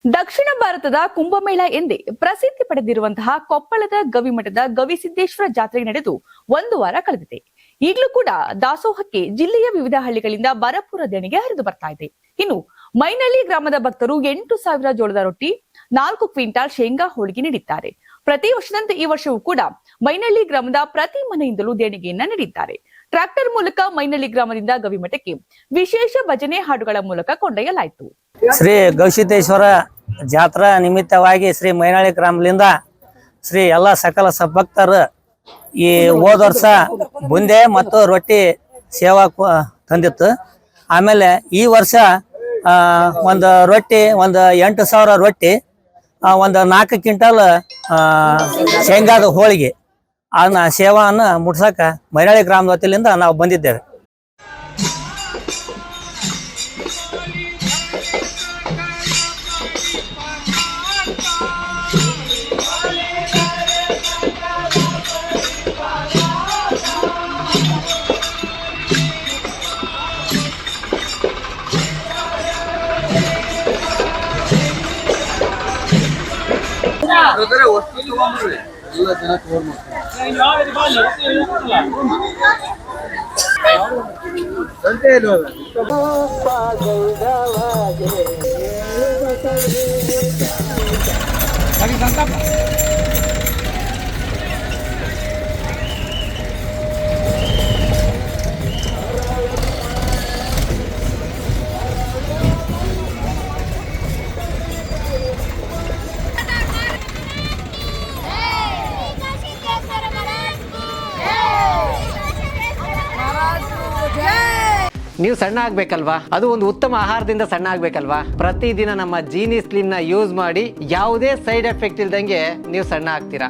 ದಕ್ಷಿಣ ಭಾರತದ ಕುಂಭಮೇಳ ಎಂದೇ ಪ್ರಸಿದ್ಧಿ ಪಡೆದಿರುವಂತಹ ಕೊಪ್ಪಳದ ಗವಿಮಠದ ಗವಿಸಿದ್ದೇಶ್ವರ ಜಾತ್ರೆ ನಡೆದು ಒಂದು ವಾರ ಕಳೆದಿದೆ. ಈಗಲೂ ಕೂಡ ದಾಸೋಹಕ್ಕೆ ಜಿಲ್ಲೆಯ ವಿವಿಧ ಹಳ್ಳಿಗಳಿಂದ ಭರಪೂರ ದೇಣಿಗೆ ಹರಿದು ಬರ್ತಾ ಇದೆ. ಇನ್ನು ಮೈನಳ್ಳಿ ಗ್ರಾಮದ ಭಕ್ತರು 8,000 ಜೋಳದ ರೊಟ್ಟಿ, 4 ಕ್ವಿಂಟಾಲ್ ಶೇಂಗಾ ಹೋಳಿಗೆ ನೀಡಿದ್ದಾರೆ. ಪ್ರತಿ ವರ್ಷದಂತೆ ಈ ವರ್ಷವೂ ಕೂಡ ಮೈನಳ್ಳಿ ಗ್ರಾಮದ ಪ್ರತಿ ಮನೆಯಿಂದಲೂ ದೇಣಿಗೆಯನ್ನ ನೀಡಿದ್ದಾರೆ. ಟ್ರ್ಯಾಕ್ಟರ್ ಮೂಲಕ ಮೈನಳ್ಳಿ ಗ್ರಾಮದಿಂದ ಗವಿಮಠಕ್ಕೆ ವಿಶೇಷ ಭಜನೆ ಹಾಡುಗಳ ಮೂಲಕ ಕೊಂಡೊಯ್ಯಲಾಯಿತು. ಶ್ರೀ ಗವಿಸಿದ್ದೇಶ್ವರ ಜಾತ್ರಾ ನಿಮಿತ್ತವಾಗಿ ಶ್ರೀ ಮೈನಳ್ಳಿ ಗ್ರಾಮದಿಂದ ಶ್ರೀ ಎಲ್ಲ ಸಕಲ ಸಭಕ್ತರು ಈ ಹೋದ ವರ್ಷ ಬುಂದೆ ಮತ್ತು ರೊಟ್ಟಿ ಸೇವಾ ತಂದಿತ್ತು. ಆಮೇಲೆ ಈ ವರ್ಷ ಒಂದು ರೊಟ್ಟಿ, ಒಂದು 8,000 ರೊಟ್ಟಿ, ಒಂದು 4 ಕ್ವಿಂಟಲ್ ಶೇಂಗಾದ ಹೋಳಿಗೆ ಅದನ್ನ ಸೇವಾವನ್ನು ಮುಟ್ಸಕ ಮೈನಳ್ಳಿ ಗ್ರಾಮದ ವತಿಯಿಂದ ನಾವು ಬಂದಿದ್ದೇವೆ. ನೀವು ಸಣ್ಣ ಆಗ್ಬೇಕಲ್ವಾ? ಅದು ಒಂದು ಉತ್ತಮ ಆಹಾರದಿಂದ ಸಣ್ಣ ಆಗ್ಬೇಕಲ್ವಾ? ಪ್ರತಿದಿನ ನಮ್ಮ ಜೀನಿ ಸ್ಲಿಮ್ ನ ಯೂಸ್ ಮಾಡಿ ಯಾವುದೇ ಸೈಡ್ ಎಫೆಕ್ಟ್ ಇಲ್ದಂಗೆ ನೀವು ಸಣ್ಣ ಆಗ್ತೀರಾ.